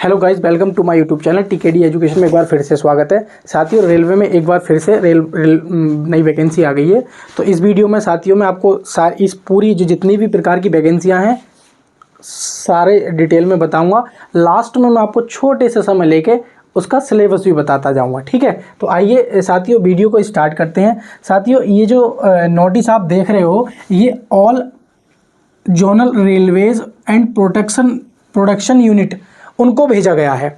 Hello guys, welcome to my YouTube channel TKD education में एक बार फिर से स्वागत है। साथियों, रेलवे में एक बार फिर से नई वैकेंसी आ गई है। तो इस वीडियो में साथियों मैं आपको इस पूरी जितनी भी प्रकार की वैकेंसियां हैं सारे डिटेल में बताऊंगा। लास्ट में मैं आपको छोटे से समय लेके उसका सिलेबस भी बताता जाऊंगा, ठीक है। तो आइए साथियों वीडियो को स्टार्ट करते हैं। साथियों, ये जो नोटिस आप देख रहे हो, ये all zonal railways and production unit उनको भेजा गया है।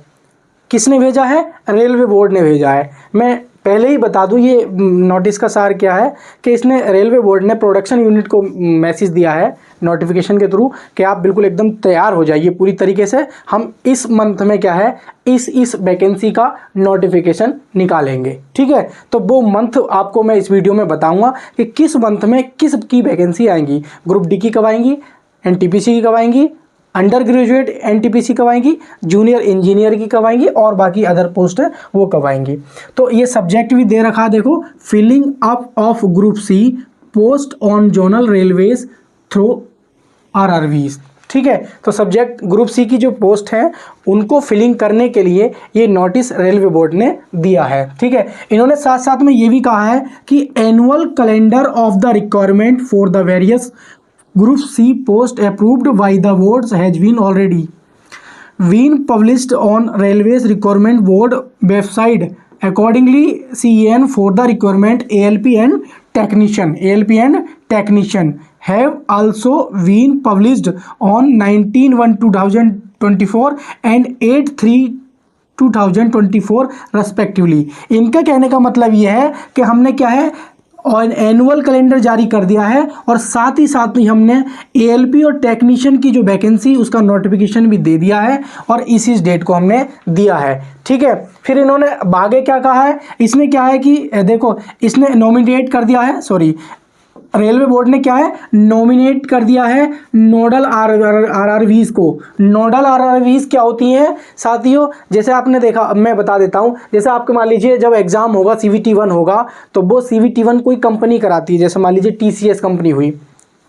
किसने भेजा है? रेलवे बोर्ड ने भेजा है। मैं पहले ही बता दूं ये नोटिस का सार क्या है कि इसने रेलवे बोर्ड ने प्रोडक्शन यूनिट को मैसेज दिया है नोटिफिकेशन के थ्रू कि आप बिल्कुल एकदम तैयार हो जाइए पूरी तरीके से। हम इस मंथ में क्या है इस वैकेंसी का नोटिफिकेशन निकालेंगे, ठीक है। तो वो मंथ आपको मैं इस वीडियो में बताऊंगा कि किस मंथ में किस की वैकेंसी आएंगी। ग्रुप डी की कब आएंगी, एनटीपीसी की कब आएंगी, अंडर ग्रेजुएट एनटीपीसी कब आएंगी, जूनियर इंजीनियर की कब आएंगी और बाकी अदर पोस्ट है वो कब आएंगी। तो ये सब्जेक्ट भी दे रखा है, देखो, filling up of group C post on zonal railways through RRBs, ठीक है। तो सब्जेक्ट ग्रुप सी की जो पोस्ट है उनको फिलिंग करने के लिए ये नोटिस रेलवे बोर्ड ने दिया है, ठीक है। इन्होंने साथ साथ में ये भी कहा है कि annual calendar of the requirement for the various Group C post approved by the boards has been already been published on Railways Requirement Board website. Accordingly, CEN for the requirement ALP and technician have also been published on 19/1/2024 and 8/3/2024 respectively. इनका कहने का मतलब यह है कि हमने क्या है और एनुअल कैलेंडर जारी कर दिया है और साथ ही साथ में हमने एएलपी और टेक्नीशियन की जो वैकेंसी उसका नोटिफिकेशन भी दे दिया है और इसी डेट को हमने दिया है, ठीक है। फिर इन्होंने आगे क्या कहा है, इसमें क्या है कि देखो इसने नॉमिनेट कर दिया है, सॉरी रेलवे बोर्ड ने क्या है नॉमिनेट कर दिया है नोडल आरआरवीज को। नोडल आरआरवीज क्या होती हैं साथियों? जैसे आपने देखा, मैं बता देता हूं, जैसे आपके मान लीजिए जब एग्जाम होगा CVT1 होगा तो वो CVT1 कोई कंपनी कराती है, जैसे मान लीजिए TCS कंपनी हुई,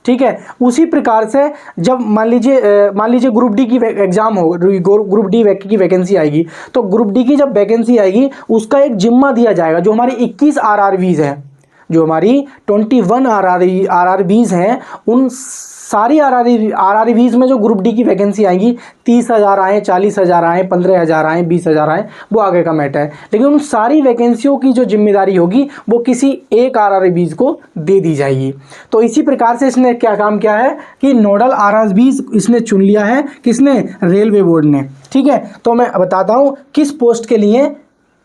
ठीक है। उसी प्रकार से जब मान लीजिए ग्रुप डी की एग्जाम हो, ग्रुप डी की वैकेंसी आएगी, तो ग्रुप डी की जब वैकेंसी आएगी उसका एक जिम्मा दिया जाएगा। जो हमारी 21 आरआरवीज है, जो हमारी 21 आरआरबीज हैं, उन सारी आरआरबीज में जो ग्रुप डी की वैकेंसी आएंगी 30,000 आए, 40,000 आए, 15,000 आए, 20,000 आए, वो आगे का मैटर है। लेकिन उन सारी वैकेंसियों की जो जिम्मेदारी होगी वो किसी एक आरआरबीज को दे दी जाएगी। तो इसी प्रकार से इसने क्या काम किया है कि नोडल आरआरबीज इसने चुन लिया है, किसने? रेलवे बोर्ड ने, ठीक है। तो मैं बताता हूँ किस पोस्ट के लिए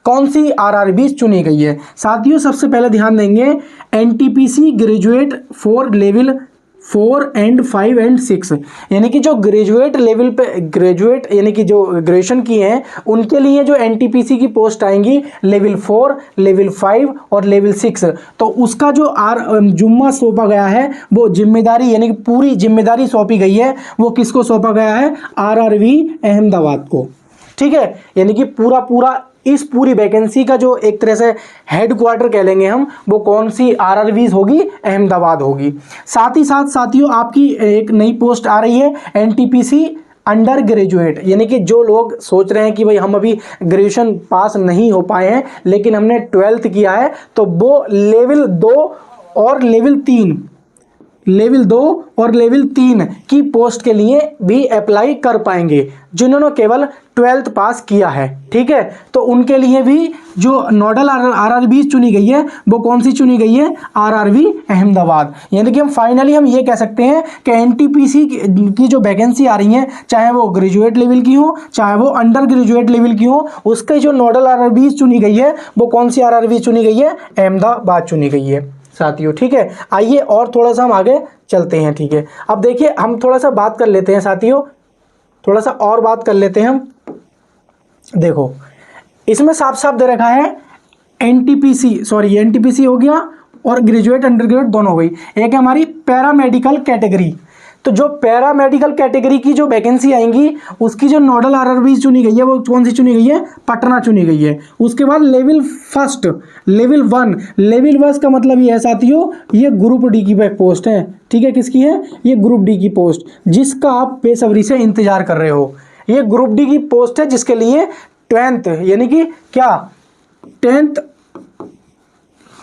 कौन सी आरआरबीज चुनी गई है। साथियों, सबसे पहले ध्यान देंगे NTPC graduate for level 4 and 5 and 6, यानी कि जो ग्रेजुएट लेवल पे ग्रेजुएट यानी कि जो ग्रेजुएशन की हैं उनके लिए जो एनटीपीसी की पोस्ट आएंगी लेवल 4, लेवल 5 और लेवल 6, तो उसका जो जुम्मा सौंपा गया है, वो जिम्मेदारी यानी कि पूरी जिम्मेदारी सौंपी गई है, वो किसको सौंपा गया है? आरआरवी अहमदाबाद को, ठीक है। यानी कि पूरा इस पूरी वैकेंसी का जो एक तरह से हेड क्वार्टर कह लेंगे हम, वो कौन सी आरआरवीज होगी? अहमदाबाद होगी। साथ ही साथ साथियों आपकी एक नई पोस्ट आ रही है एनटीपीसी अंडर ग्रेजुएट, यानी कि जो लोग सोच रहे हैं कि भाई हम अभी ग्रेजुएशन पास नहीं हो पाए हैं लेकिन हमने 12th किया है, तो वो लेवल 2 और लेवल 2 और लेवल 3 की पोस्ट के लिए भी अप्लाई कर पाएंगे जिन्होंने केवल 12th पास किया है, ठीक है। तो उनके लिए भी जो नोडल आरआरबी चुनी गई है वो कौन सी चुनी गई है? आरआरबी अहमदाबाद। यानी कि हम फाइनली हम ये कह सकते हैं कि एनटीपीसी की जो वैकेंसी आ रही है, चाहे वो ग्रेजुएट लेवल की हो चाहे वो अंडर ग्रेजुएट लेवल की हो, उसके जो नोडल आरआरबी चुनी गई है वो कौन सी आरआरबी चुनी गई है? अहमदाबाद चुनी गई है साथियों, ठीक है। आइए और थोड़ा सा हम आगे चलते हैं, ठीक है। अब देखिए हम थोड़ा सा बात कर लेते हैं साथियों, थोड़ा सा और बात कर लेते हैं हम। देखो इसमें साफ साफ दे रखा है एनटीपीसी हो गया और ग्रेजुएट अंडर ग्रेजुएट दोनों हो गई। एक है हमारी पैरामेडिकल कैटेगरी, तो जो पैरामेडिकल कैटेगरी की जो वैकेंसी आएंगी उसकी जो नोडल आरआरबी चुनी गई है वो कौन सी चुनी गई है? पटना चुनी गई है। उसके बाद लेवल 1 लेवल 1 का मतलब ये है साथियों, ये ग्रुप डी की पोस्ट है, ठीक है। किसकी है? ये ग्रुप डी की पोस्ट, जिसका आप बेसब्री से इंतजार कर रहे हो। ये ग्रुप डी की पोस्ट है जिसके लिए 10th यानी कि क्या 10th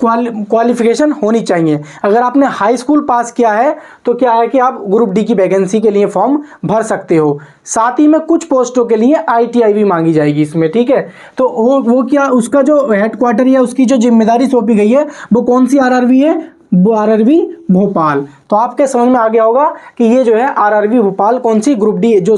क्वालिफिकेशन होनी चाहिए। अगर आपने हाई स्कूल पास किया है तो क्या है कि आप ग्रुप डी की वैकेंसी के लिए फॉर्म भर सकते हो। साथ ही में कुछ पोस्टों के लिए ITI भी मांगी जाएगी इसमें, ठीक है। तो वो क्या, उसका जो हेडक्वार्टर या उसकी जो जिम्मेदारी सौंपी गई है वो कौन सी RRB है, वो RRB भोपाल। तो आपके समझ में आ गया होगा कि ये जो है RRB भोपाल कौन सी ग्रुप डी, जो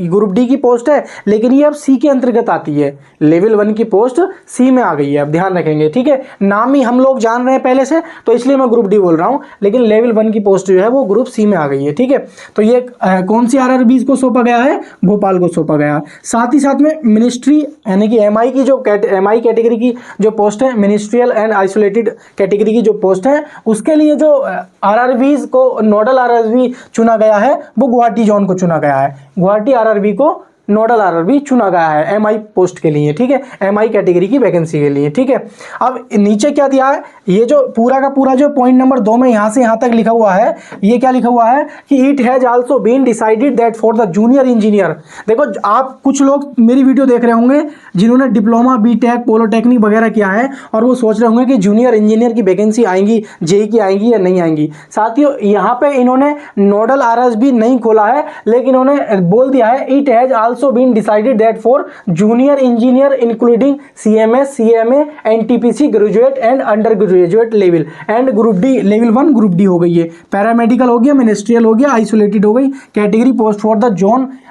ग्रुप डी की पोस्ट है, लेकिन ये अब C के अंतर्गत आती है। लेवल 1 की पोस्ट C में आ गई है, अब ध्यान रखेंगे, ठीक है। नाम ही हम लोग जान रहे हैं पहले से, तो इसलिए मैं ग्रुप डी बोल रहा हूँ, लेकिन लेवल 1 की पोस्ट जो है वो ग्रुप C में आ गई है, ठीक है। तो ये कौन सी RRB को सौंपा गया है, भोपाल को सौंपा गया। साथ ही साथ में मिनिस्ट्री यानी कि MI की जो MI कैटेगरी की जो पोस्ट है, मिनिस्ट्रियल एंड आइसोलेटेड कैटेगरी की जो पोस्ट है, उसके लिए जो RRBs को नोडल RRB चुना गया है वो गुवाहाटी जोन को चुना गया है। गुवाहाटी RRB को नोडल RRB चुना गया है MI पोस्ट के लिए, ठीक है, MI कैटेगरी की वैकेंसी के लिए, ठीक है। अब नीचे क्या दिया है, ये जो पूरा का पूरा जो पॉइंट नंबर 2 में यहाँ से यहाँ तक लिखा हुआ है, ये क्या लिखा हुआ है कि it has also been decided that for the junior engineer. देखो आप कुछ लोग मेरी वीडियो देख रहे होंगे जिन्होंने डिप्लोमा BTech पॉलिटेक्निक वगैरह किया है और वो सोच रहे होंगे कि जूनियर इंजीनियर की वैकेंसी आएंगी, JEE की आएंगी या नहीं आएंगी। साथियों यहाँ पे इन्होंने नोडल RRB नहीं खोला है, लेकिन इन्होंने बोल दिया है it has also been decided that for junior engineer including CMS CMA NTPC graduate and undergraduate level and group D, level 1 group D हो गई है, पैरामेडिकल हो गया, मिनिस्ट्रियल हो गया, आइसोलेटेड हो गई category post for the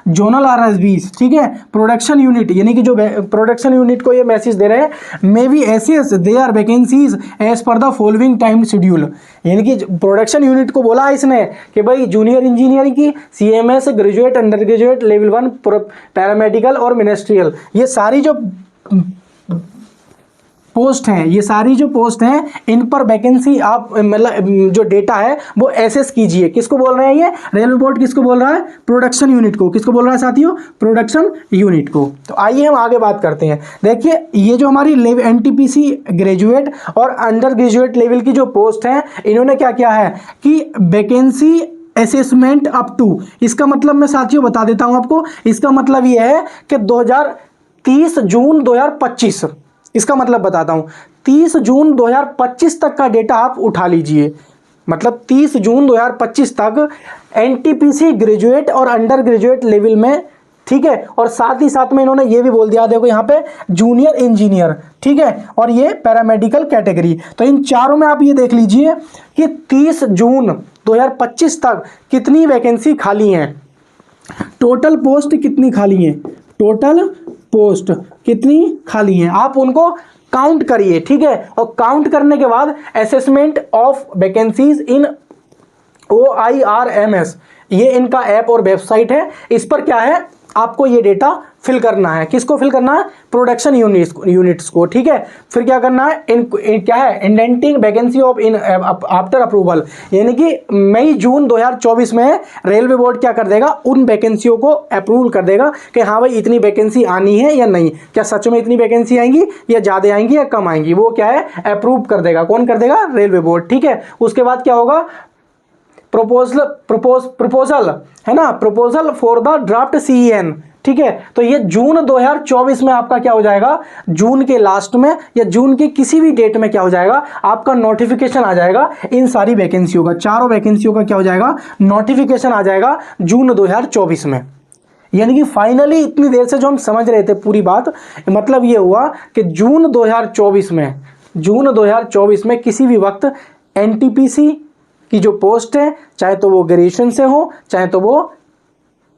zonal RRBs, ठीक है। प्रोडक्शन यूनिट यानी कि जो प्रोडक्शन यूनिट को ये मैसेज दे रहे हैं, maybe assess they are vacancies as per the following time schedule. यानी कि प्रोडक्शन यूनिट को बोला है इसने कि भाई जूनियर इंजीनियरिंग की CMS graduate under graduate level 1 paramedical और मिनिस्ट्रियल, ये सारी जो पोस्ट हैं, ये सारी जो पोस्ट हैं इन पर वैकेंसी आप मतलब जो डेटा है वो एसेस कीजिए। किसको बोल रहे हैं ये, रेलवे बोर्ड किसको बोल रहा है, प्रोडक्शन यूनिट को। किसको बोल रहा है साथियों, प्रोडक्शन यूनिट को। तो आइए हम आगे बात करते हैं। देखिए ये जो हमारी NTPC ग्रेजुएट और अंडर ग्रेजुएट लेवल की जो पोस्ट हैं, इन्होंने क्या किया है कि वैकेंसी असेसमेंट अप टू, इसका मतलब मैं साथियों बता देता हूं आपको, इसका मतलब ये है कि 30 जून 2025, इसका मतलब बताता हूं, 30 जून 2025 तक का डेटा आप उठा लीजिए। मतलब 30 जून 2025 तक NTPC ग्रेजुएट और अंडर ग्रेजुएट लेवल में, ठीक है। और साथ ही साथ में इन्होंने ये भी बोल दिया, देखो यहाँ पे जूनियर इंजीनियर, ठीक है, और ये पैरामेडिकल कैटेगरी। तो इन चारों में आप ये देख लीजिए कि 30 जून 2025 तक कितनी वैकेंसी खाली हैं, टोटल पोस्ट कितनी खाली हैं, टोटल पोस्ट कितनी खाली हैं, आप उनको काउंट करिए, ठीक है। और काउंट करने के बाद assessment of vacancies in OIRMS, ये इनका ऐप और वेबसाइट है। इस पर क्या है, आपको ये डेटा फिल करना है। किसको फिल करना है, प्रोडक्शन यूनिट्स को, ठीक है। फिर क्या करना है, क्या है, indenting vacancy of in after approval, यानी कि मई जून 2024 में रेलवे बोर्ड क्या कर देगा, उन वैकेंसियों को अप्रूवल कर देगा कि हाँ भाई इतनी वैकेंसी आनी है या नहीं, क्या सच में इतनी वैकेंसी आएंगी या ज़्यादा आएंगी या कम आएंगी, वो क्या है अप्रूव कर देगा। कौन कर देगा, रेलवे बोर्ड, ठीक है। उसके बाद क्या होगा, प्रपोजल है ना, proposal for the draft CEN, ठीक है। तो ये जून 2024 में आपका क्या हो जाएगा, जून के लास्ट में या जून के किसी भी डेट में क्या हो जाएगा, आपका नोटिफिकेशन आ जाएगा इन सारी वैकेंसियों का, चारों वैकेंसियों का क्या हो जाएगा, नोटिफिकेशन आ जाएगा जून 2024 में। यानी कि फाइनली इतनी देर से जो हम समझ रहे थे पूरी बात, मतलब ये हुआ कि जून 2024 में किसी भी वक्त NTPC की जो पोस्ट है, चाहे तो वो ग्रेजुएशन से हो, चाहे तो वो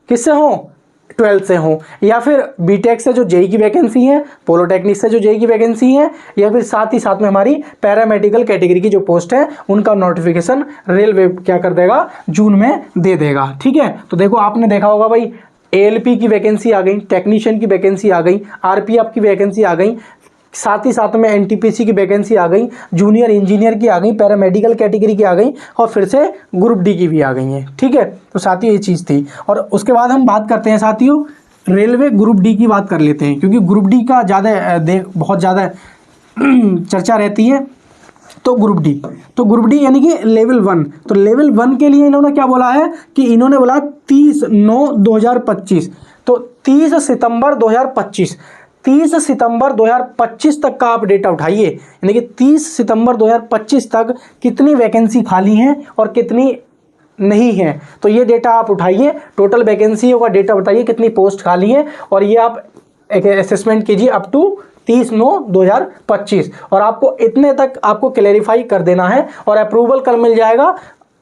किससे हो, 12th से हो, या फिर BTech से जो JEE की वैकेंसी है, पॉलिटेक्निक से जो JEE की वैकेंसी है, या फिर साथ ही साथ में हमारी पैरामेडिकल कैटेगरी की जो पोस्ट है उनका नोटिफिकेशन रेलवे क्या कर देगा, जून में दे देगा, ठीक है। तो देखो आपने देखा होगा भाई, ALP की वैकेंसी आ गई, टेक्नीशियन की वैकेंसी आ गई, RPF की वैकेंसी आ गई, साथ ही साथ में NTPC की वैकेंसी आ गई, जूनियर इंजीनियर की आ गई, पैरामेडिकल कैटेगरी की आ गई, और फिर से ग्रुप डी की भी आ गई है, ठीक है। तो साथियों ये चीज़ थी। और उसके बाद हम बात करते हैं साथियों रेलवे ग्रुप डी की बात कर लेते हैं, क्योंकि ग्रुप डी का बहुत ज़्यादा चर्चा रहती है। तो ग्रुप डी यानी कि लेवल 1। तो लेवल 1 के लिए इन्होंने क्या बोला है कि इन्होंने बोला 30/9/2025। तो तो 30 सितंबर 2025, 30 सितंबर 2025 तक का आप डेटा उठाइए, यानी कि 30 सितंबर 2025 तक कितनी वैकेंसी खाली हैं और कितनी नहीं है। तो ये डेटा आप उठाइए, टोटल वैकेंसी का डेटा बताइए कितनी पोस्ट खाली है, और ये आप एक असेसमेंट कीजिए अप टू 30/9/2025, और आपको इतने तक आपको क्लैरिफाई कर देना है, और अप्रूवल कल मिल जाएगा,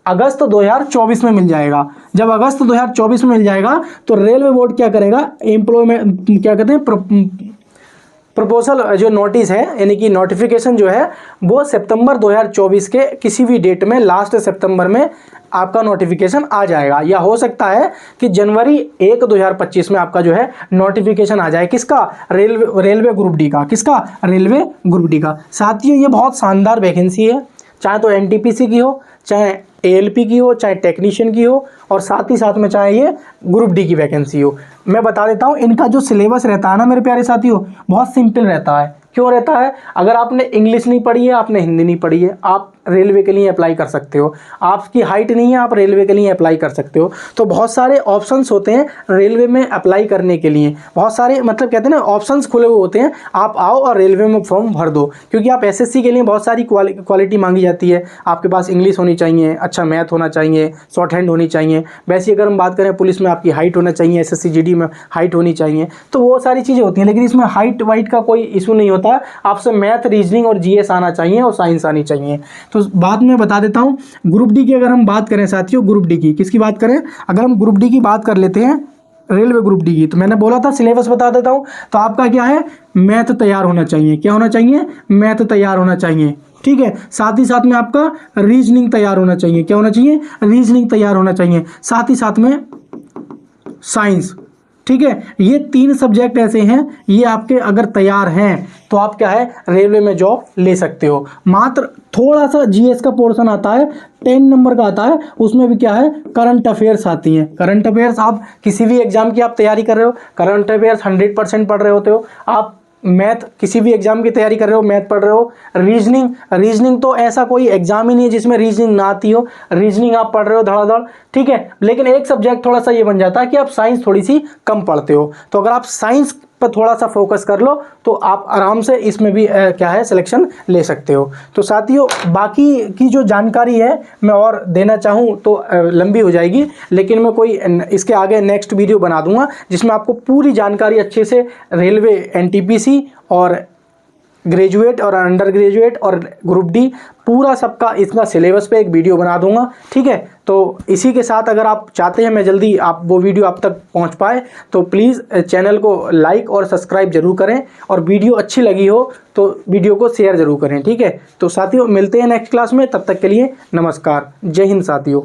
अगस्त 2024 में मिल जाएगा। जब अगस्त 2024 में मिल जाएगा तो रेलवे बोर्ड क्या करेगा, एम्प्लॉयमेंट क्या कहते हैं, प्रपोजल जो नोटिस है यानी कि नोटिफिकेशन जो है वो सितंबर 2024 के किसी भी डेट में, लास्ट सितंबर में आपका नोटिफिकेशन आ जाएगा, या हो सकता है कि जनवरी 1 2025 में आपका जो है नोटिफिकेशन आ जाए। किसका? रेलवे ग्रुप डी का। किसका? रेलवे ग्रुप डी का। साथियों ये बहुत शानदार वैकेंसी है, चाहे तो एनटीपीसी की हो, चाहे एएलपी की हो, चाहे टेक्नीशियन की हो, और साथ ही साथ में चाहे ये ग्रुप डी की वैकेंसी हो। मैं बता देता हूँ इनका जो सिलेबस रहता है ना मेरे प्यारे साथियों, बहुत सिंपल रहता है। क्यों रहता है? अगर आपने इंग्लिश नहीं पढ़ी है, आपने हिंदी नहीं पढ़ी है, आप रेलवे के लिए अप्लाई कर सकते हो। आपकी हाइट नहीं है, आप रेलवे के लिए अप्लाई कर सकते हो। तो बहुत सारे ऑप्शंस होते हैं रेलवे में अप्लाई करने के लिए, बहुत सारे मतलब कहते हैं ना ऑप्शंस खुले हुए होते हैं। आप आओ और रेलवे में फॉर्म भर दो, क्योंकि आप एसएससी के लिए बहुत सारी क्वालिटी मांगी जाती है। आपके पास इंग्लिश होनी चाहिए, अच्छा मैथ होना चाहिए, शॉर्ट हैंड होनी चाहिए। वैसे अगर हम बात करें पुलिस में आपकी हाइट होना चाहिए, एसएससी जीडी में हाइट होनी चाहिए, तो वो सारी चीज़ें होती हैं। लेकिन इसमें हाइट वाइट का कोई इशू नहीं होता, आपसे मैथ, रीजनिंग और जीएस आना चाहिए और साइंस आनी चाहिए। तो बाद में बता देता हूँ ग्रुप डी की अगर हम बात करें साथियों, ग्रुप डी की किसकी बात करें, अगर हम ग्रुप डी की बात कर लेते हैं, रेलवे ग्रुप डी की, तो मैंने बोला था सिलेबस बता देता हूँ। तो आपका क्या है, मैथ तैयार होना चाहिए। क्या होना चाहिए? मैथ तैयार होना चाहिए, ठीक है। साथ ही साथ में आपका रीजनिंग तैयार होना चाहिए। क्या होना चाहिए? रीजनिंग तैयार होना चाहिए। साथ ही साथ में साइंस, ठीक है। ये 3 सब्जेक्ट ऐसे हैं, ये आपके अगर तैयार हैं तो आप क्या है रेलवे में जॉब ले सकते हो। मात्र थोड़ा सा जीएस का पोर्शन आता है, 10 नंबर का आता है, उसमें भी क्या है करंट अफेयर्स आती हैं। करंट अफेयर्स आप किसी भी एग्जाम की आप तैयारी कर रहे हो, करंट अफेयर्स 100% पढ़ रहे होते हो। आप मैथ किसी भी एग्जाम की तैयारी कर रहे हो, मैथ पढ़ रहे हो। रीजनिंग तो ऐसा कोई एग्जाम ही नहीं है जिसमें रीजनिंग ना आती हो, रीजनिंग आप पढ़ रहे हो धड़ाधड़, ठीक है। लेकिन एक सब्जेक्ट थोड़ा सा ये बन जाता है कि आप साइंस थोड़ी सी कम पढ़ते हो। तो अगर आप साइंस पर थोड़ा सा फोकस कर लो तो आप आराम से इसमें भी क्या है सिलेक्शन ले सकते हो। तो साथियों बाकी की जो जानकारी है मैं और देना चाहूँ तो लंबी हो जाएगी, लेकिन मैं कोई इसके आगे नेक्स्ट वीडियो बना दूंगा जिसमें आपको पूरी जानकारी अच्छे से रेलवे, एनटीपीसी और ग्रेजुएट और अंडर ग्रेजुएट और ग्रुप डी पूरा सबका इसका सिलेबस पे एक वीडियो बना दूंगा, ठीक है। तो इसी के साथ अगर आप चाहते हैं मैं जल्दी आप वो वीडियो आप तक पहुंच पाए तो प्लीज़ चैनल को लाइक और सब्सक्राइब जरूर करें, और वीडियो अच्छी लगी हो तो वीडियो को शेयर जरूर करें, ठीक है। तो साथियों मिलते हैं नेक्स्ट क्लास में, तब तक के लिए नमस्कार, जय हिंद साथियों।